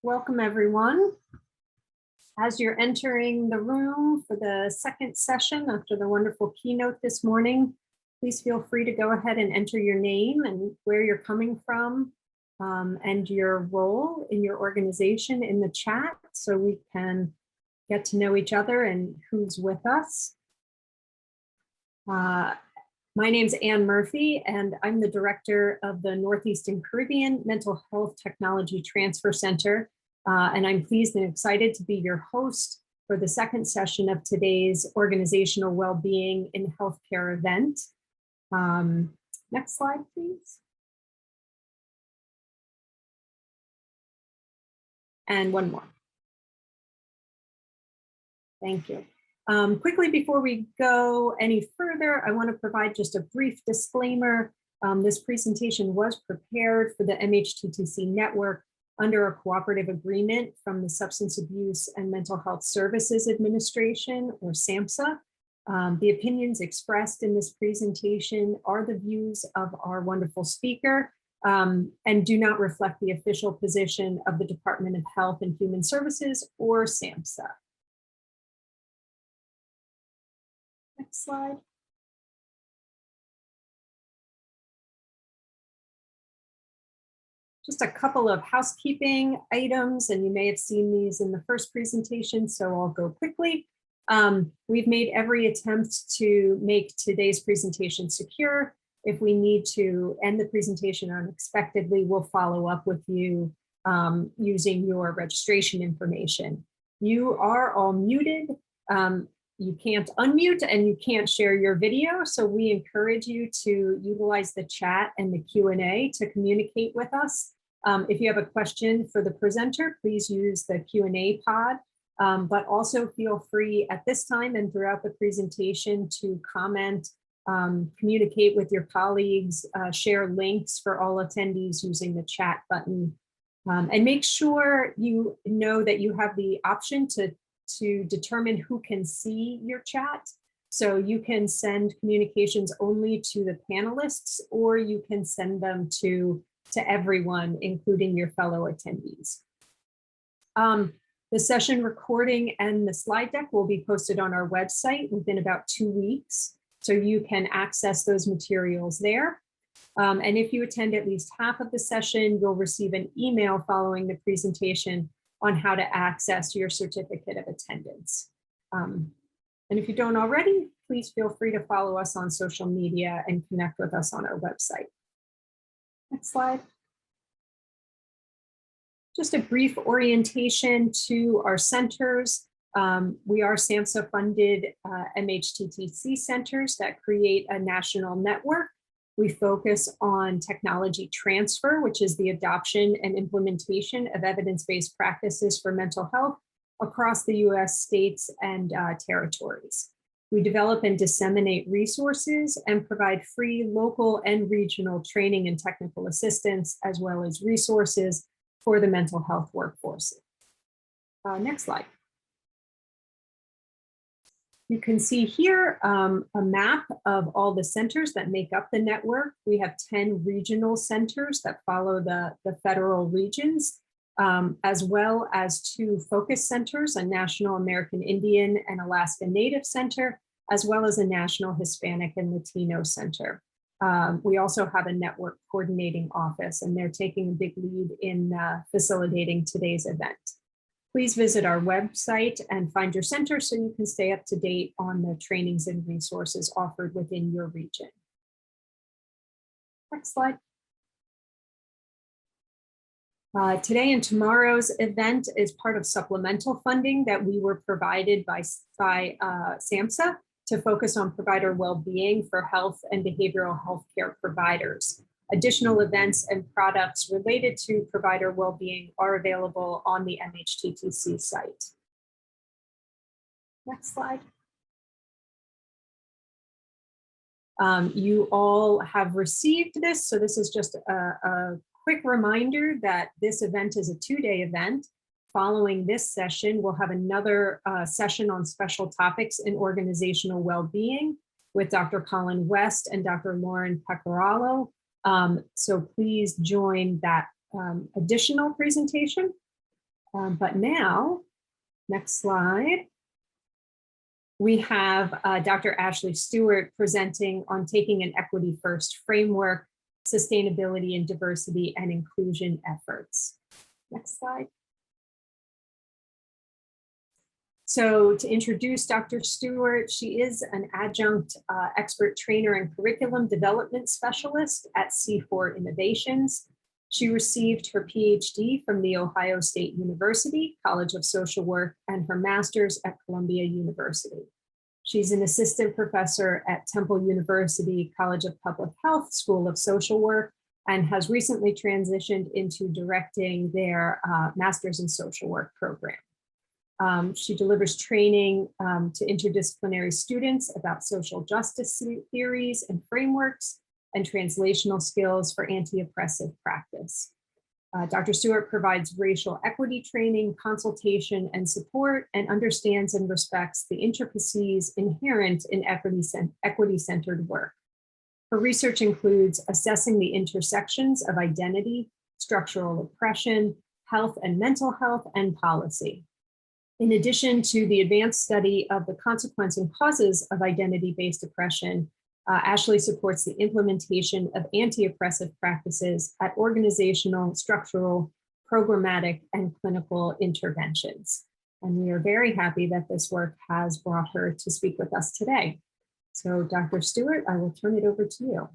Welcome, everyone. As you're entering the room for the second session after the wonderful keynote this morning, please feel free to go ahead and enter your name and where you're coming from and your role in your organization in the chat so we can get to know each other and who's with us. My name's Ann Murphy, and I'm the director of the Northeast and Caribbean Mental Health Technology Transfer Center. And I'm pleased and excited to be your host for the second session of today's Organizational Wellbeing in Healthcare event. Next slide, please. And one more. Thank you. Quickly, before we go any further, I want to provide just a brief disclaimer. This presentation was prepared for the MHTTC network under a cooperative agreement from the Substance Abuse and Mental Health Services Administration, or SAMHSA. The opinions expressed in this presentation are the views of our wonderful speaker and do not reflect the official position of the Department of Health and Human Services or SAMHSA. Next slide. Just a couple of housekeeping items, and you may have seen these in the first presentation, so I'll go quickly. We've made every attempt to make today's presentation secure. If we need to end the presentation unexpectedly, we'll follow up with you using your registration information. You are all muted. You can't unmute and you can't share your video, so we encourage you to utilize the chat and the Q&A to communicate with us. If you have a question for the presenter, please use the Q&A pod, but also feel free at this time and throughout the presentation to comment, communicate with your colleagues, share links for all attendees using the chat button, and make sure you know that you have the option to determine who can see your chat. So you can send communications only to the panelists, or you can send them to everyone, including your fellow attendees. The session recording and the slide deck will be posted on our website within about 2 weeks, so you can access those materials there. And if you attend at least half of the session, you'll receive an email following the presentation on how to access your certificate of attendance. And if you don't already, please feel free to follow us on social media and connect with us on our website. Next slide. Just a brief orientation to our centers. We are SAMHSA funded MHTTC centers that create a national network. We focus on technology transfer, which is the adoption and implementation of evidence-based practices for mental health across the US states and territories. We develop and disseminate resources and provide free local and regional training and technical assistance, as well as resources for the mental health workforce. Next slide. You can see here a map of all the centers that make up the network. We have 10 regional centers that follow the federal regions, as well as 2 focus centers, a National American Indian and Alaska Native Center, as well as a National Hispanic and Latino Center. We also have a network coordinating office, and they're taking a big lead in facilitating today's event. Please visit our website and find your center so you can stay up to date on the trainings and resources offered within your region. Next slide. Today and tomorrow's event is part of supplemental funding that we were provided by SAMHSA to focus on provider well-being for health and behavioral health care providers. Additional events and products related to provider well-being are available on the MHTTC site. Next slide. You all have received this, so this is just a quick reminder that this event is a 2-day event. Following this session, we'll have another session on special topics in organizational well-being with Dr. Colin West and Dr. Lauren Pecoraro. So please join that additional presentation. But now, next slide, we have Dr. Ashley Stewart presenting on taking an equity first framework, sustainability and diversity and inclusion efforts. Next slide. So to introduce Dr. Stewart, she is an adjunct expert trainer and curriculum development specialist at C4 Innovations. She received her PhD from The Ohio State University College of Social Work and her master's at Columbia University. She's an assistant professor at Temple University College of Public Health School of Social Work and has recently transitioned into directing their master's in social work program. She delivers training to interdisciplinary students about social justice theories and frameworks and translational skills for anti-oppressive practice. Dr. Stewart provides racial equity training, consultation, and support, and understands and respects the intricacies inherent in equity-centered work. Her research includes assessing the intersections of identity, structural oppression, health and mental health, and policy. In addition to the advanced study of the consequence and causes of identity-based oppression, Ashley supports the implementation of anti-oppressive practices at organizational, structural, programmatic, and clinical interventions. And we are very happy that this work has brought her to speak with us today. So Dr. Stewart, I will turn it over to you.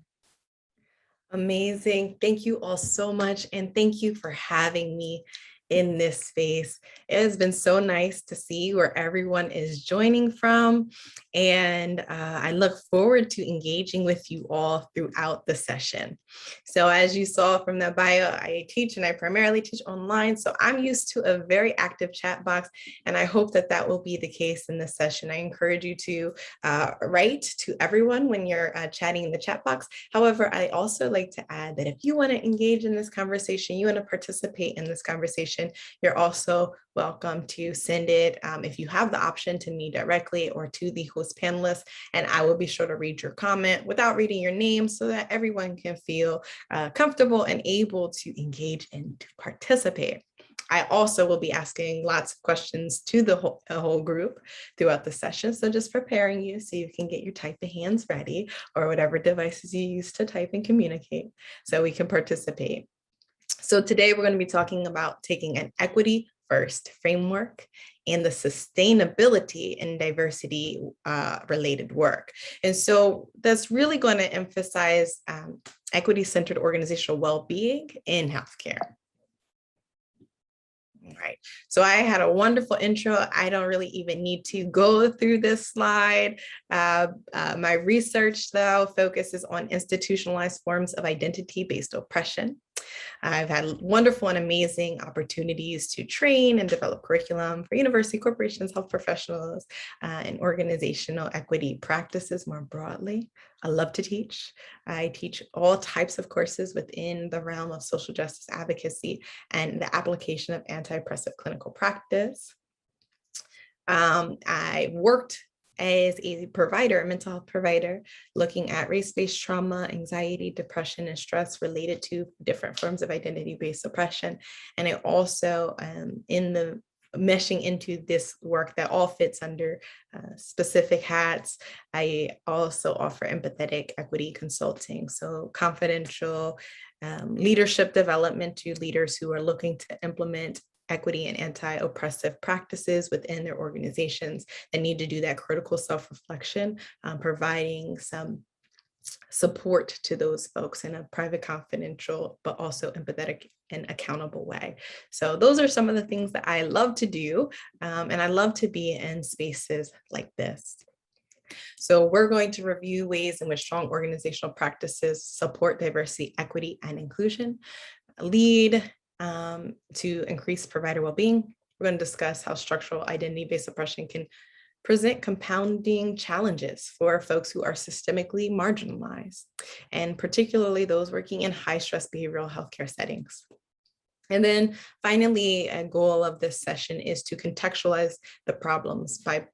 Amazing. Thank you all so much. And thank you for having me in this space. It has been so nice to see where everyone is joining from. And I look forward to engaging with you all throughout the session. So as you saw from that bio, I teach and I primarily teach online. So I'm used to a very active chat box, and I hope that that will be the case in this session. I encourage you to write to everyone when you're chatting in the chat box. However, I also like to add that if you want to engage in this conversation, you want to participate in this conversation, you're also welcome to send it, if you have the option, to me directly or to the host panelists, and I will be sure to read your comment without reading your name so that everyone can feel comfortable and able to engage and to participate. I also will be asking lots of questions to the whole group throughout the session. So just preparing you so you can get your typing hands ready, or whatever devices you use to type and communicate, so we can participate. So today we're going to be talking about taking an equity first framework and the sustainability and diversity related work. And so that's really going to emphasize equity-centered organizational well-being in healthcare. All right, so I had a wonderful intro. I don't really even need to go through this slide. My research, though, focuses on institutionalized forms of identity-based oppression. I've had wonderful and amazing opportunities to train and develop curriculum for university corporations, health professionals, and organizational equity practices more broadly. I love to teach. I teach all types of courses within the realm of social justice advocacy and the application of anti-oppressive clinical practice. I worked as a provider, a mental health provider, looking at race-based trauma, anxiety, depression, and stress related to different forms of identity-based oppression. And I also, in the meshing into this work that all fits under specific hats, I also offer empathetic equity consulting, so confidential leadership development to leaders who are looking to implement equity and anti-oppressive practices within their organizations that need to do that critical self-reflection, providing some support to those folks in a private, confidential, but also empathetic and accountable way. So those are some of the things that I love to do, and I love to be in spaces like this. So we're going to review ways in which strong organizational practices support diversity, equity, and inclusion, lead to increase provider well-being. We're going to discuss how structural identity-based oppression can present compounding challenges for folks who are systemically marginalized, and particularly those working in high-stress behavioral healthcare settings. And then finally, a goal of this session is to contextualize the problems by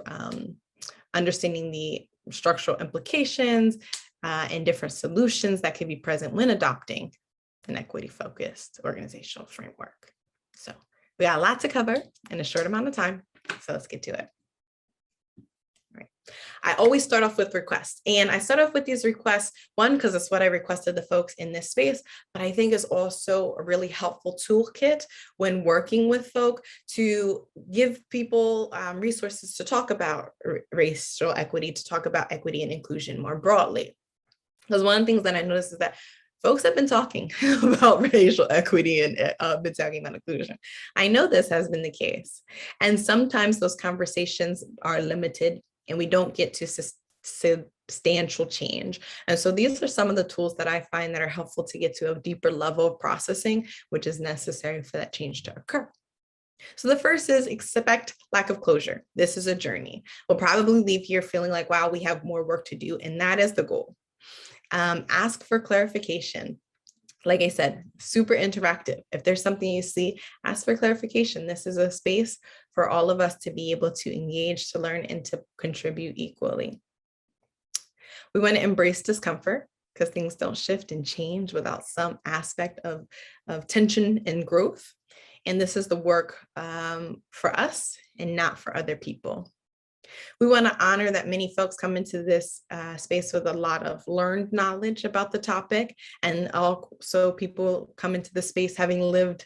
understanding the structural implications and different solutions that can be present when adopting an equity-focused organizational framework. So We got a lot to cover in a short amount of time, so let's get to it. I always start off with requests, and I start off with these requests, one, because it's what I requested the folks in this space, but I think it's also a really helpful toolkit when working with folk to give people resources to talk about racial equity, to talk about equity and inclusion more broadly. Because one of the things that I noticed is that folks have been talking about racial equity and been talking about inclusion. I know this has been the case. And sometimes those conversations are limited and we don't get to substantial change. And so these are some of the tools that I find that are helpful to get to a deeper level of processing, which is necessary for that change to occur. So the first is expect lack of closure. This is a journey. We'll probably leave here feeling like, wow, we have more work to do. And that is the goal. Ask for clarification. Like I said, super interactive. If there's something you see, ask for clarification. This is a space for all of us to be able to engage, to learn, and to contribute equally. We want to embrace discomfort because things don't shift and change without some aspect of tension and growth. And this is the work for us and not for other people. We want to honor that many folks come into this space with a lot of learned knowledge about the topic, and also people come into the space having lived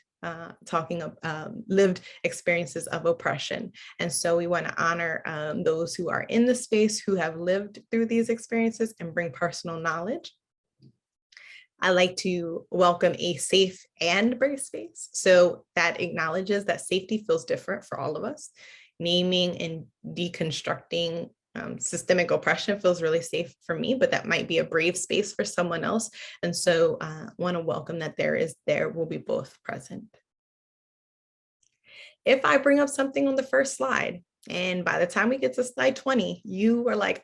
lived experiences of oppression. And so we want to honor those who are in the space who have lived through these experiences and bring personal knowledge. I like to welcome a safe and brave space. So that acknowledges that safety feels different for all of us. Naming and deconstructing systemic oppression feels really safe for me, but that might be a brave space for someone else. And so I want to welcome that there will be both present. If I bring up something on the first slide, and by the time we get to slide 20, you are like,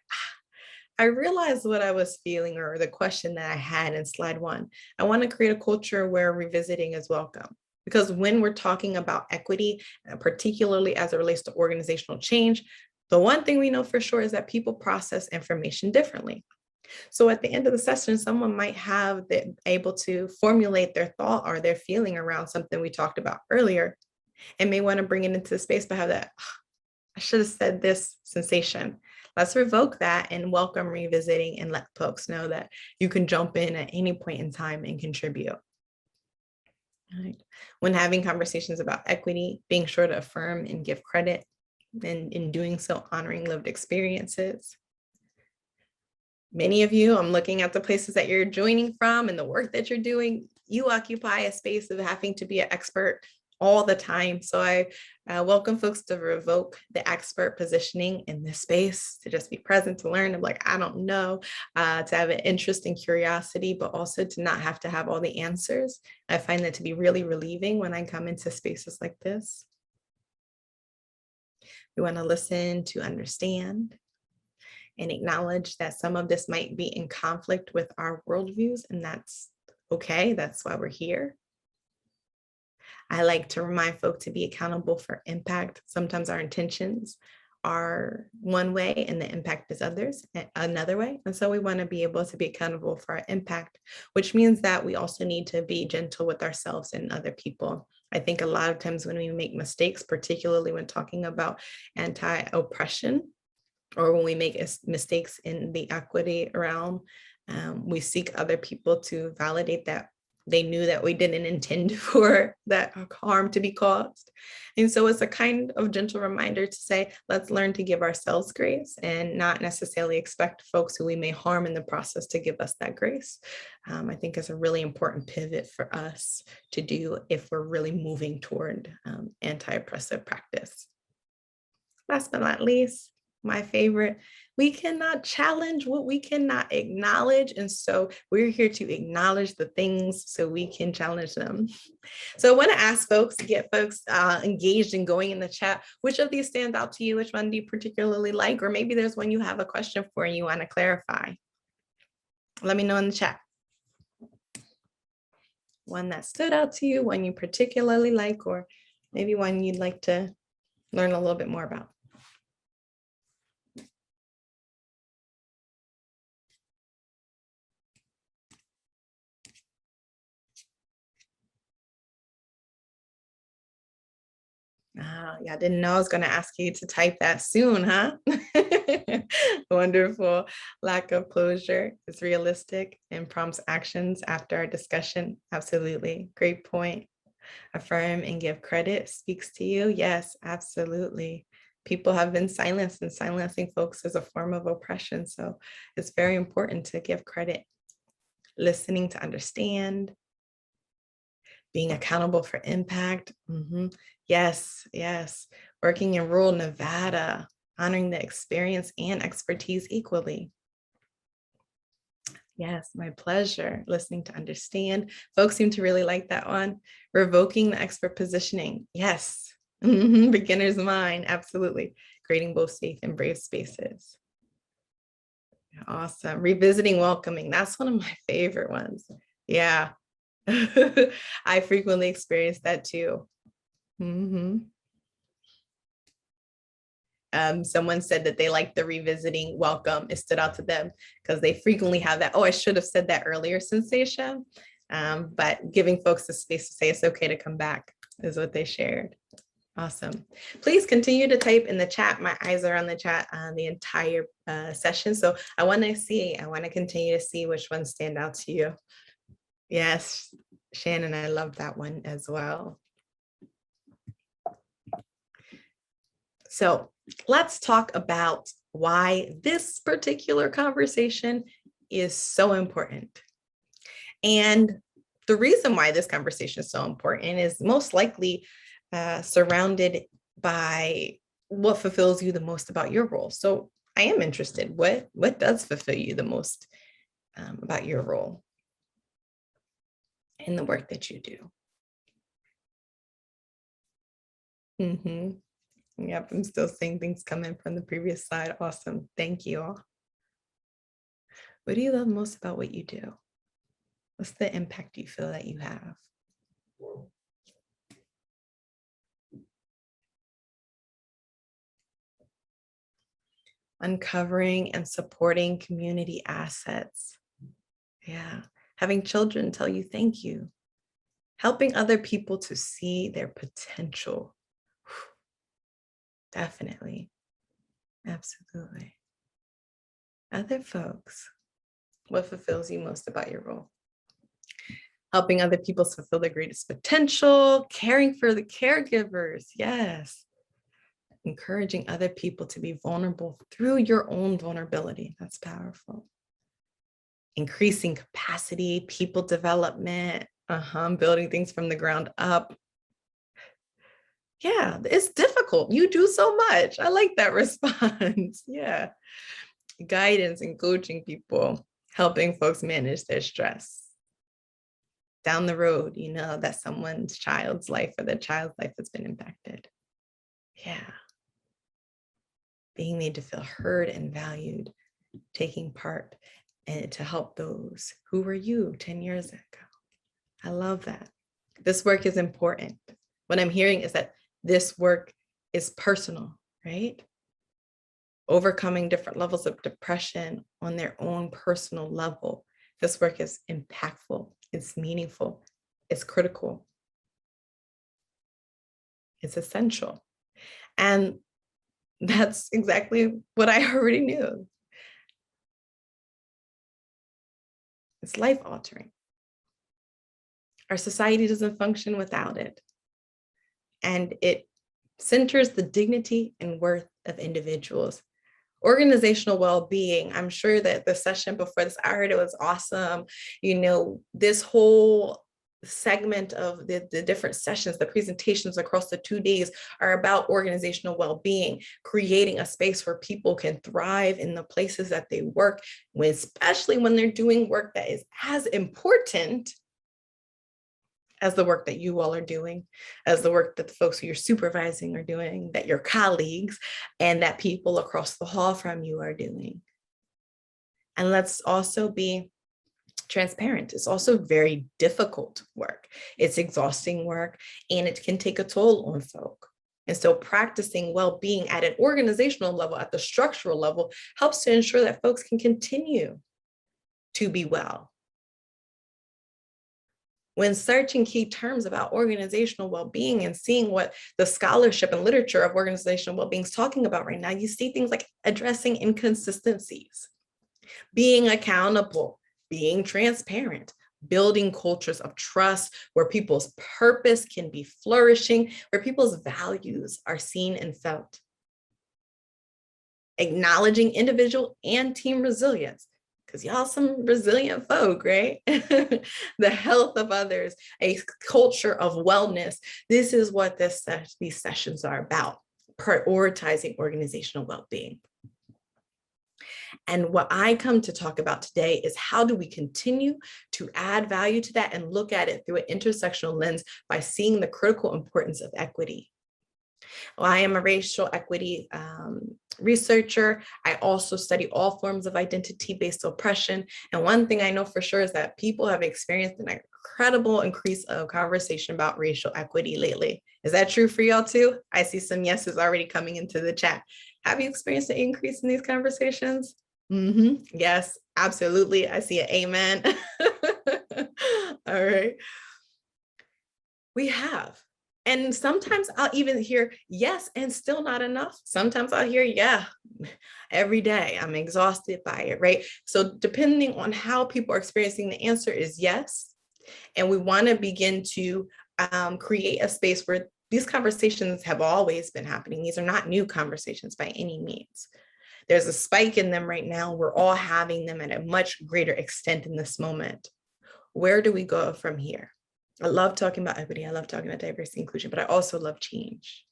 I realized what I was feeling or the question that I had in slide 1. I want to create a culture where revisiting is welcome. Because when we're talking about equity, particularly as it relates to organizational change, the one thing we know for sure is that people process information differently. So at the end of the session, someone might have able to formulate their thought or their feeling around something we talked about earlier and may want to bring it into the space, but have that, I should have said this sensation. Let's revoke that and welcome revisiting and let folks know that you can jump in at any point in time and contribute. Right. When having conversations about equity, being sure to affirm and give credit, and in doing so, honoring lived experiences. Many of you, I'm looking at the places that you're joining from and the work that you're doing, you occupy a space of having to be an expert all the time. So I welcome folks to revoke the expert positioning in this space, to just be present, to learn. I'm like, I don't know, to have an interest and curiosity, but also to not have to have all the answers. I find that to be really relieving when I come into spaces like this. We want to listen to understand and acknowledge that some of this might be in conflict with our worldviews, and that's okay. That's why we're here. I like to remind folk to be accountable for impact. Sometimes our intentions are one way and the impact is another way. And so we want to be able to be accountable for our impact, which means that we also need to be gentle with ourselves and other people. I think a lot of times when we make mistakes, particularly when talking about anti-oppression, or when we make mistakes in the equity realm, we seek other people to validate that they knew that we didn't intend for that harm to be caused. And so it's a kind of gentle reminder to say, let's learn to give ourselves grace and not necessarily expect folks who we may harm in the process to give us that grace. I think it's a really important pivot for us to do if we're really moving toward anti-oppressive practice. Last but not least, my favorite, we cannot challenge what we cannot acknowledge. And so we're here to acknowledge the things so we can challenge them. So I want to ask folks, to get folks engaged and going in the chat, which of these stand out to you? Which one do you particularly like? Or maybe there's one you have a question for and you want to clarify. Let me know in the chat. One that stood out to you, one you particularly like, or maybe one you'd like to learn a little bit more about. Yeah, I didn't know I was going to ask you to type that soon, huh? Wonderful. Lack of closure is realistic and prompts actions after our discussion. Absolutely. Great point. Affirm and give credit speaks to you. Yes, absolutely. People have been silenced, and silencing folks is a form of oppression. So it's very important to give credit. Listening to understand, being accountable for impact. Yes, yes. Working in rural Nevada, honoring the experience and expertise equally. Yes, my pleasure. Listening to understand. Folks seem to really like that one. Revoking the expert positioning. Yes. Beginner's mind. Absolutely. Creating both safe and brave spaces. Awesome. Revisiting welcoming. That's one of my favorite ones. Yeah. I frequently experience that too. Someone said that they like the revisiting welcome. It stood out to them because they frequently have that, oh, I should have said that earlier sensation. But giving folks the space to say it's okay to come back is what they shared. Awesome. Please continue to type in the chat. My eyes are on the chat the entire session. So I want to continue to see which ones stand out to you. Yes, Shannon, I love that one as well. So let's talk about why this particular conversation is so important. And the reason why this conversation is so important is most likely surrounded by what fulfills you the most about your role. So I am interested, what does fulfill you the most about your role in the work that you do? Yep, I'm still seeing things come in from the previous slide. Awesome. Thank you all. What do you love most about what you do? What's the impact you feel that you have? Uncovering and supporting community assets. Yeah. Having children tell you thank you. Helping other people to see their potential. Definitely. Absolutely. Other folks, what fulfills you most about your role? Helping other people fulfill their greatest potential, caring for the caregivers. Yes. Encouraging other people to be vulnerable through your own vulnerability. That's powerful. Increasing capacity, people development, building things from the ground up. Yeah, it's difficult. You do so much. I like that response. Yeah. Guidance and coaching people, helping folks manage their stress. Down the road, you know that someone's child's life or their child's life has been impacted. Yeah. Being made to feel heard and valued, taking part and to help those who were you 10 years ago. I love that. This work is important. What I'm hearing is that this work is personal, right? Overcoming different levels of depression on their own personal level. This work is impactful, it's meaningful, it's critical, it's essential. And that's exactly what I already knew. It's life altering. Our society doesn't function without it. And it centers the dignity and worth of individuals. Organizational well-being. I'm sure that the session before this, I heard it was awesome. You know, this whole segment of the different sessions, the presentations across the 2 days are about organizational well-being, creating a space where people can thrive in the places that they work, especially when they're doing work that is as important as the work that you all are doing, as the work that the folks who you're supervising are doing, that your colleagues and that people across the hall from you are doing. And let's also be transparent. It's also very difficult work. It's exhausting work, and it can take a toll on folk. And so practicing well-being at an organizational level, at the structural level, helps to ensure that folks can continue to be well. When searching key terms about organizational well-being and seeing what the scholarship and literature of organizational well-being is talking about right now, you see things like addressing inconsistencies, being accountable, being transparent, building cultures of trust where people's purpose can be flourishing, where people's values are seen and felt. Acknowledging individual and team resilience, because y'all some resilient folk, right? The health of others, a culture of wellness. This is what these sessions are about, prioritizing organizational well-being. And what I come to talk about today is how do we continue to add value to that and look at it through an intersectional lens by seeing the critical importance of equity. Well, I am a racial equity researcher. I also study all forms of identity-based oppression. And one thing I know for sure is that people have experienced an incredible increase of conversation about racial equity lately. Is that true for y'all too? I see some yeses already coming into the chat. Have you experienced an increase in these conversations? Yes, absolutely. I see an amen. All right. We have. And sometimes I'll even hear yes and still not enough. Sometimes I'll hear yeah every day. I'm exhausted by it, right? So depending on how people are experiencing, the answer is yes. And we want to begin to create a space where these conversations have always been happening. These are not new conversations by any means. There's a spike in them right now. We're all having them at a much greater extent in this moment. Where do we go from here? I love talking about equity. I love talking about diversity and inclusion, but I also love change.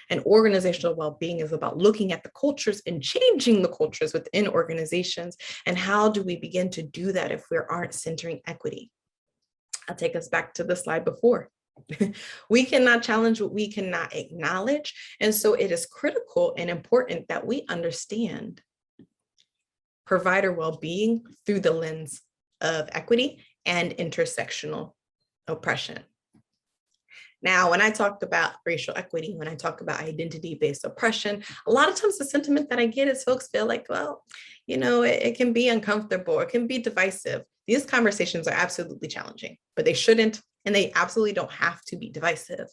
And organizational well-being is about looking at the cultures and changing the cultures within organizations. And how do we begin to do that if we aren't centering equity? I'll take us back to the slide before. We cannot challenge what we cannot acknowledge. And so it is critical and important that we understand provider well-being through the lens of equity and intersectional oppression. Now, when I talk about racial equity, when I talk about identity-based oppression, a lot of times the sentiment that I get is folks feel like, well, you know, it can be uncomfortable, it can be divisive. These conversations are absolutely challenging, but they shouldn't, and they absolutely don't have to be divisive.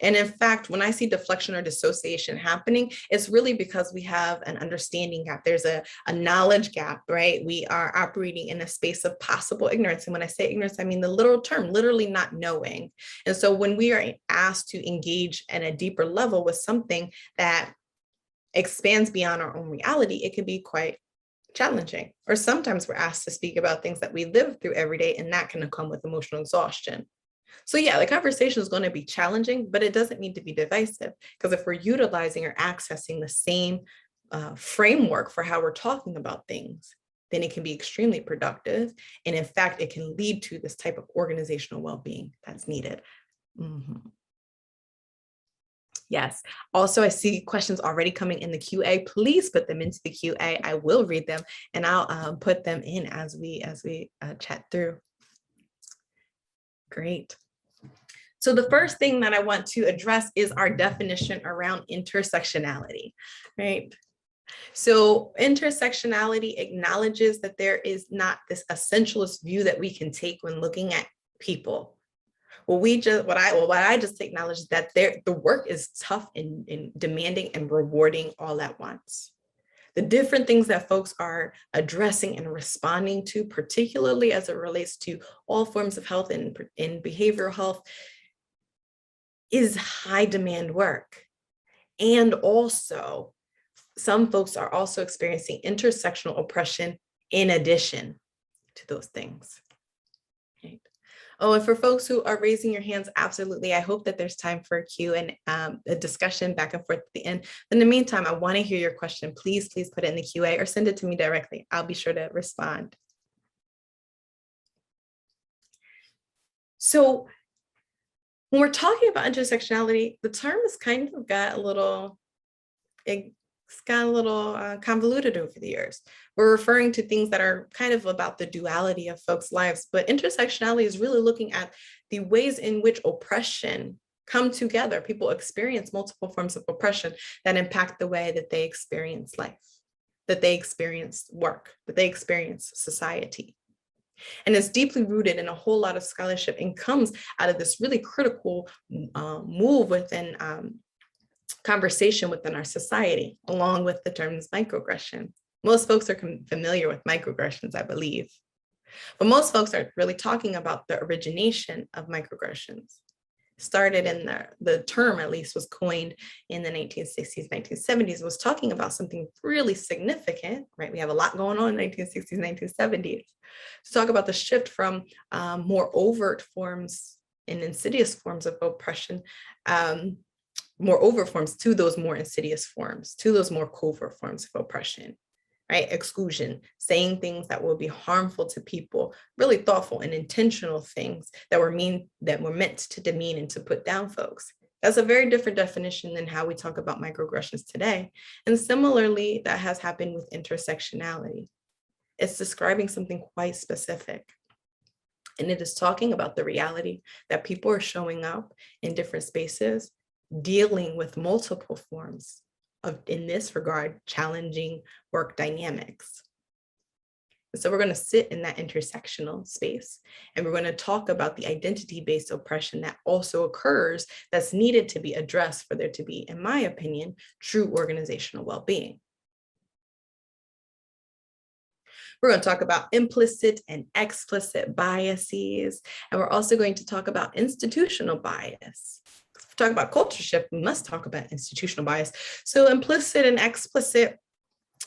And in fact, when I see deflection or dissociation happening, it's really because we have an understanding gap. There's a knowledge gap, right? We are operating in a space of possible ignorance. And when I say ignorance, I mean the literal term, literally not knowing. And so when we are asked to engage at a deeper level with something that expands beyond our own reality, it can be quite challenging. Or sometimes we're asked to speak about things that we live through every day, and that can come with emotional exhaustion. So yeah, the conversation is going to be challenging, but it doesn't need to be divisive, because if we're utilizing or accessing the same framework for how we're talking about things, then it can be extremely productive. And in fact, it can lead to this type of organizational well-being that's needed. Yes. Also, I see questions already coming in the QA. Please put them into the QA. I will read them and I'll put them in as we chat through. Great. So the first thing that I want to address is our definition around intersectionality, right? So intersectionality acknowledges that there is not this essentialist view that we can take when looking at people. What I just acknowledge is that the work is tough and demanding and rewarding all at once. The different things that folks are addressing and responding to, particularly as it relates to all forms of health and behavioral health, is high demand work. And also, some folks are also experiencing intersectional oppression in addition to those things. Right. Oh, and for folks who are raising your hands, absolutely. I hope that there's time for a Q and a discussion back and forth at the end. In the meantime, I want to hear your question. Please put it in the QA or send it to me directly. I'll be sure to respond. So when we're talking about intersectionality, the term has kind of got a little, convoluted over the years. We're referring to things that are kind of about the duality of folks' lives, but intersectionality is really looking at the ways in which oppression come together. People experience multiple forms of oppression that impact the way that they experience life, that they experience work, that they experience society. And it's deeply rooted in a whole lot of scholarship and comes out of this really critical move within conversation within our society, along with the terms microaggression. Most folks are familiar with microaggressions, I believe. But most folks are really talking about the origination of microaggressions. Started in the term, at least, was coined in the 1960s, 1970s, was talking about something really significant, right? We have a lot going on in 1960s, 1970s. To talk about the shift from more overt forms and insidious forms of oppression, more overt forms to those more insidious forms, to those more covert forms of oppression. Right? Exclusion, saying things that will be harmful to people, really thoughtful and intentional things that were meant to demean and to put down folks. That's a very different definition than how we talk about microaggressions today. And similarly, that has happened with intersectionality. It's describing something quite specific. And it is talking about the reality that people are showing up in different spaces, dealing with multiple forms of, in this regard, challenging work dynamics. So we're going to sit in that intersectional space, and we're going to talk about the identity-based oppression that also occurs, that's needed to be addressed for there to be, in my opinion, true organizational well-being. We're going to talk about implicit and explicit biases, and we're also going to talk about institutional bias. If we talk about culture shift, we must talk about institutional bias. So implicit and explicit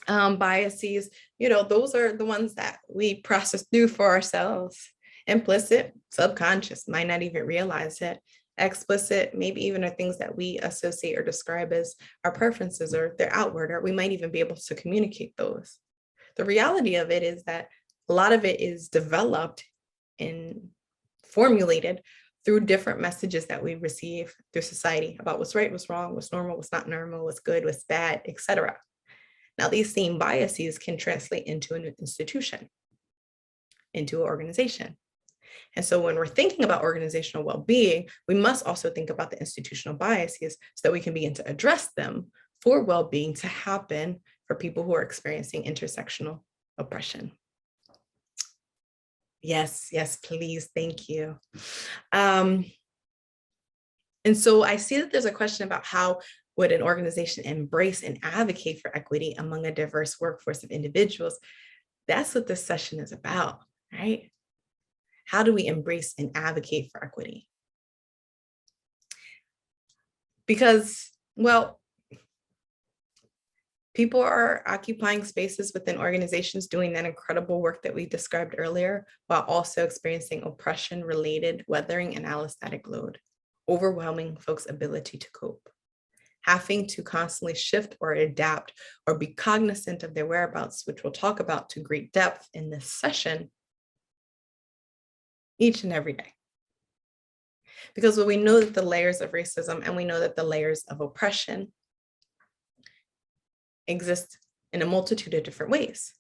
biases, those are the ones that we process through for ourselves. Implicit, subconscious, might not even realize it. Explicit, maybe even are things that we associate or describe as our preferences, or they're outward, or we might even be able to communicate those. The reality of it is that a lot of it is developed and formulated through different messages that we receive through society about what's right, what's wrong, what's normal, what's not normal, what's good, what's bad, etc. Now, these same biases can translate into an institution, into an organization. And so when we're thinking about organizational well-being, we must also think about the institutional biases so that we can begin to address them for well-being to happen for people who are experiencing intersectional oppression. Yes, please, thank you. And so I see that there's a question about how would an organization embrace and advocate for equity among a diverse workforce of individuals? That's what this session is about, right? How do we embrace and advocate for equity? Because, well, people are occupying spaces within organizations doing that incredible work that we described earlier, while also experiencing oppression-related weathering and allostatic load, overwhelming folks' ability to cope. Having to constantly shift or adapt or be cognizant of their whereabouts, which we'll talk about to great depth in this session, each and every day. Because when we know that the layers of racism and we know that the layers of oppression exist in a multitude of different ways.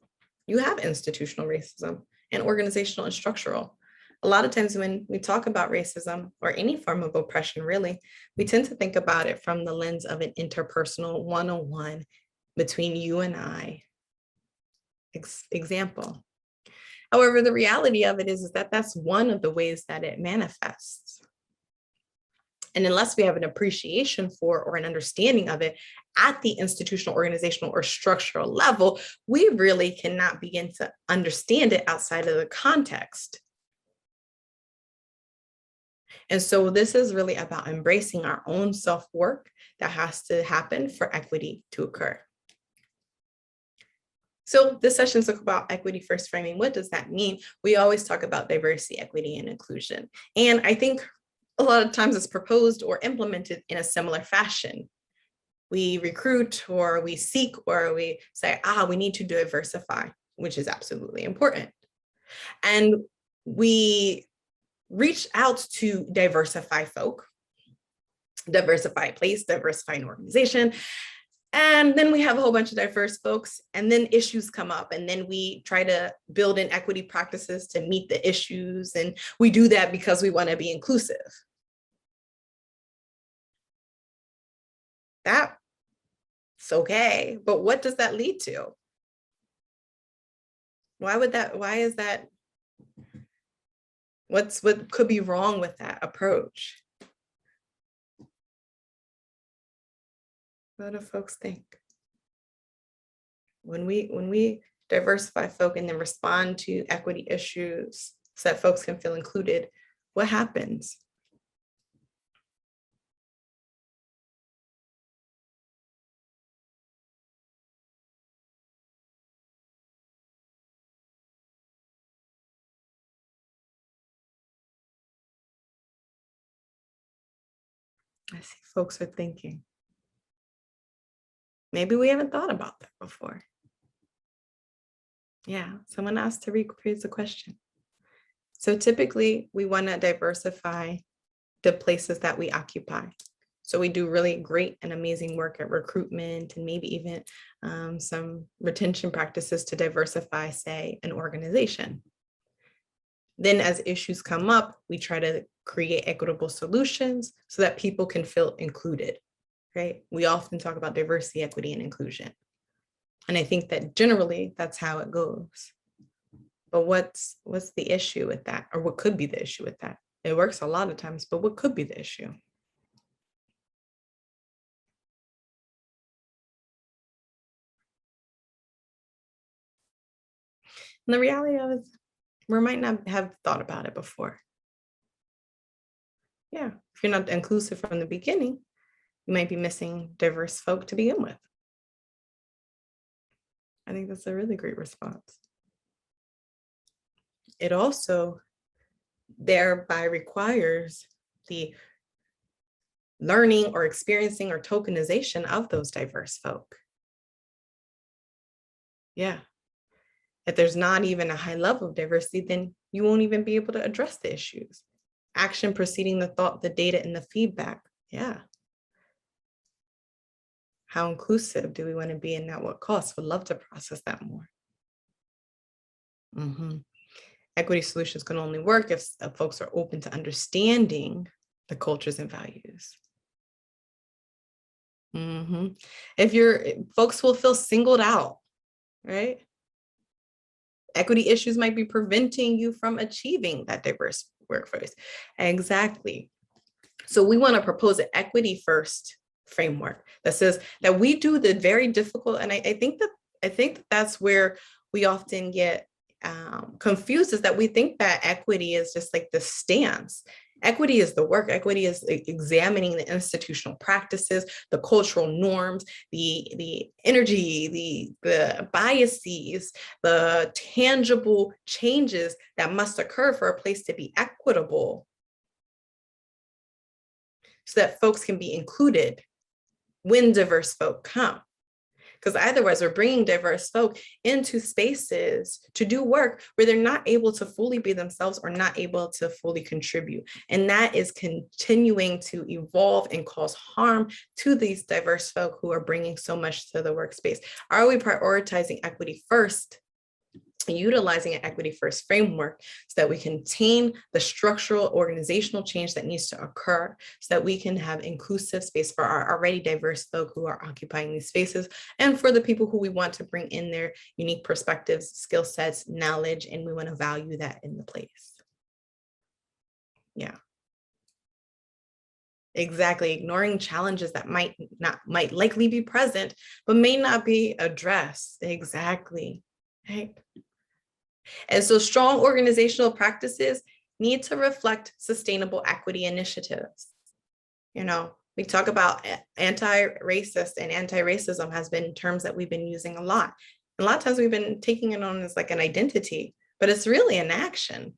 You have institutional racism and organizational and structural. A lot of times when we talk about racism or any form of oppression, really, we tend to think about it from the lens of an interpersonal one-on-one between you and I example. However, the reality of it is that that's one of the ways that it manifests. And unless we have an appreciation for or an understanding of it at the institutional, organizational, or structural level, we really cannot begin to understand it outside of the context. And so this is really about embracing our own self-work that has to happen for equity to occur. So this session is about equity first framing. What does that mean? We always talk about diversity, equity, and inclusion. And I think a lot of times it's proposed or implemented in a similar fashion. We recruit or we seek or we say, we need to diversify, which is absolutely important. And we reach out to diversify folk, diversify a place, diversify an organization. And then we have a whole bunch of diverse folks, and then issues come up, and then we try to build in equity practices to meet the issues. And we do that because we want to be inclusive. That's okay, but what does that lead to? Why is that What could be wrong with that approach? What do folks think? When we diversify folk and then respond to equity issues so that folks can feel included, what happens? I see folks are thinking. Maybe we haven't thought about that before. Yeah, someone asked to rephrase the question. So typically we want to diversify the places that we occupy. So we do really great and amazing work at recruitment and maybe even some retention practices to diversify, say, an organization. Then as issues come up, we try to create equitable solutions so that people can feel included, right? We often talk about diversity, equity, and inclusion. And I think that generally that's how it goes. But what's the issue with that? Or what could be the issue with that? It works a lot of times, but what could be the issue? And the reality of it is we might not have thought about it before. Yeah, if you're not inclusive from the beginning, you might be missing diverse folk to begin with. I think that's a really great response. It also thereby requires the learning or experiencing or tokenization of those diverse folk. Yeah. If there's not even a high level of diversity, then you won't even be able to address the issues. Action preceding the thought, the data, and the feedback. Yeah. How inclusive do we want to be and at what cost? Would love to process that more. Equity solutions can only work if folks are open to understanding the cultures and values. If folks will feel singled out, right? Equity issues might be preventing you from achieving that diverse workforce. Exactly. So we want to propose an equity first framework that says that we do the very difficult, and I think that that's where we often get confused, is that we think that equity is just like the stance. Equity is the work. Equity is examining the institutional practices, the cultural norms, the energy, the biases, the tangible changes that must occur for a place to be equitable so that folks can be included when diverse folk come. Because otherwise we're bringing diverse folk into spaces to do work where they're not able to fully be themselves or not able to fully contribute. And that is continuing to evolve and cause harm to these diverse folk who are bringing so much to the workspace. Are we prioritizing equity first? Utilizing an equity first framework so that we contain the structural organizational change that needs to occur so that we can have inclusive space for our already diverse folk who are occupying these spaces and for the people who we want to bring in their unique perspectives, skill sets, knowledge, and we want to value that in the place. Yeah. Exactly, ignoring challenges that might likely be present, but may not be addressed. Exactly, right? And so strong organizational practices need to reflect sustainable equity initiatives. We talk about anti-racist and anti-racism has been terms that we've been using a lot. A lot of times we've been taking it on as like an identity, but it's really an action,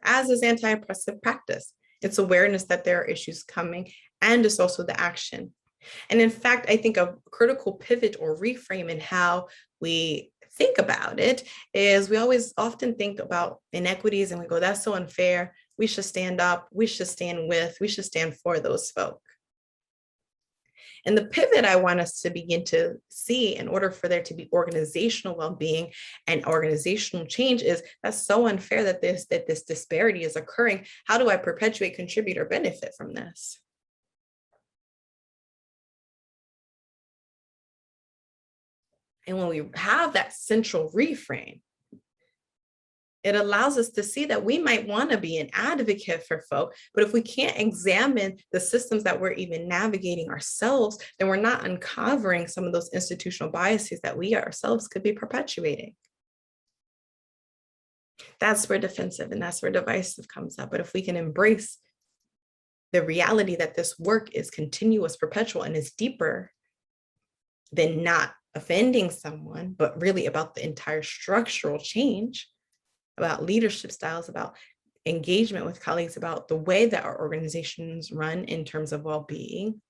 as is anti-oppressive practice. It's awareness that there are issues coming, and it's also the action. And in fact, I think a critical pivot or reframe in how we think about it is we always often think about inequities and we go, that's so unfair. We should stand up. We should stand with. We should stand for those folk. And the pivot I want us to begin to see in order for there to be organizational well-being and organizational change is that's so unfair that this disparity is occurring. How do I perpetuate, contribute, or benefit from this? And when we have that central reframe, It allows us to see that we might want to be an advocate for folk, but if we can't examine the systems that we're even navigating ourselves, then we're not uncovering some of those institutional biases that we ourselves could be perpetuating. That's where defensive and that's where divisive comes up. But if we can embrace the reality that this work is continuous, perpetual, and is deeper than not offending someone, but really about the entire structural change, about leadership styles, about engagement with colleagues, about the way that our organizations run in terms of well-being,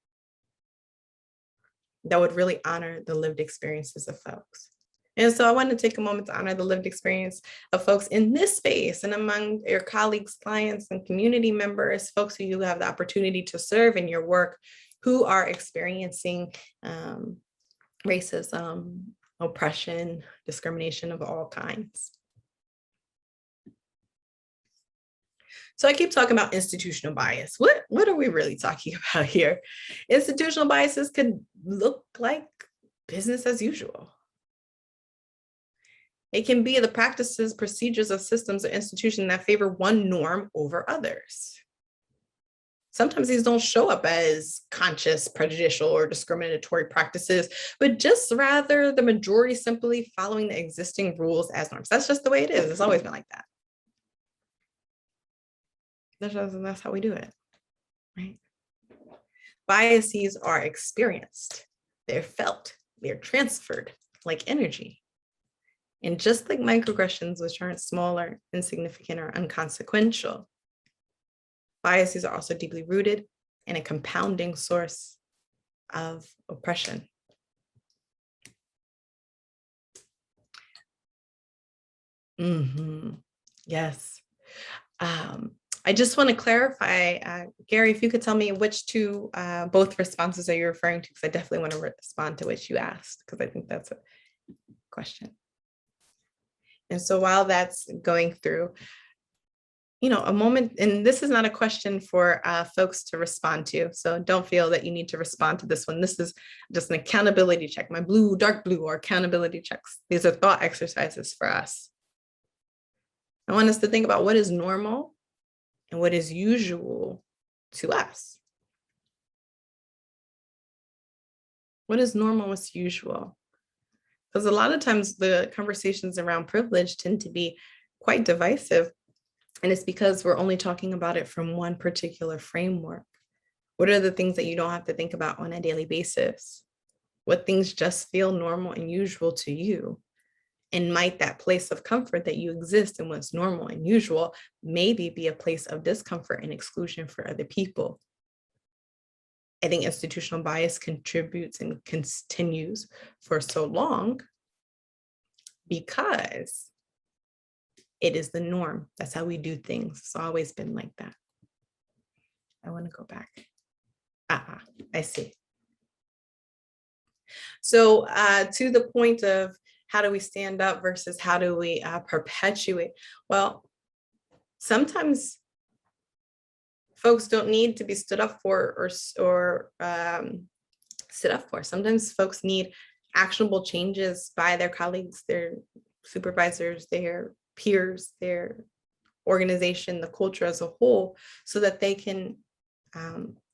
that would really honor the lived experiences of folks. And so I want to take a moment to honor the lived experience of folks in this space and among your colleagues, clients, and community members, folks who you have the opportunity to serve in your work, who are experiencing racism, oppression, discrimination of all kinds. So I keep talking about institutional bias. What are we really talking about here? Institutional biases could look like business as usual. It can be the practices, procedures of systems or institutions that favor one norm over others. Sometimes these don't show up as conscious, prejudicial, or discriminatory practices, but just rather the majority simply following the existing rules as norms. That's just the way it is. It's always been like that. That's how we do it, right? Biases are experienced, they're felt, they're transferred like energy. And just like microaggressions, which aren't small or insignificant or inconsequential, biases are also deeply rooted in a compounding source of oppression. Yes. I just want to clarify, Gary, if you could tell me which two, both responses are you referring to, because I definitely want to respond to what you asked, because I think that's a question. And so while that's going through, a moment, and this is not a question for folks to respond to, so don't feel that you need to respond to this one. This is just an accountability check, my dark blue, or accountability checks. These are thought exercises for us. I want us to think about what is normal and what is usual to us. What is normal, what's usual? Because a lot of times the conversations around privilege tend to be quite divisive. And it's because we're only talking about it from one particular framework. What are the things that you don't have to think about on a daily basis? What things just feel normal and usual to you? And might that place of comfort that you exist in what's normal and usual maybe be a place of discomfort and exclusion for other people? I think institutional bias contributes and continues for so long because it is the norm. That's how we do things. It's always been like that. I want to go back. I see. So to the point of how do we stand up versus how do we perpetuate? Well, sometimes folks don't need to be stood up for or sit up for. Sometimes folks need actionable changes by their colleagues, their supervisors, their peers, their organization, the culture as a whole, so that they can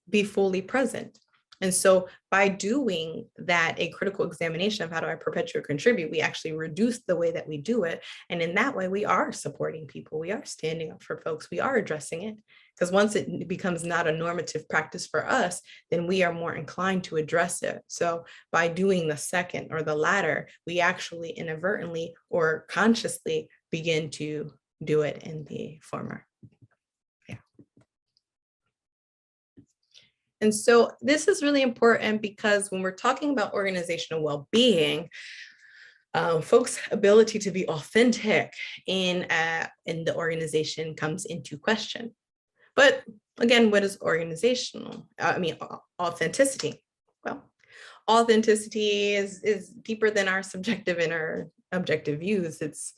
be fully present. And so by doing that, a critical examination of how do I perpetuate or contribute, we actually reduce the way that we do it. And in that way, we are supporting people. We are standing up for folks. We are addressing it. Because once it becomes not a normative practice for us, then we are more inclined to address it. So by doing the second or the latter, we actually inadvertently or consciously begin to do it in the former. And so this is really important because when we're talking about organizational well-being, folks' ability to be authentic in the organization comes into question. But again, what is authenticity? Well, authenticity is deeper than our subjective and our objective views. It's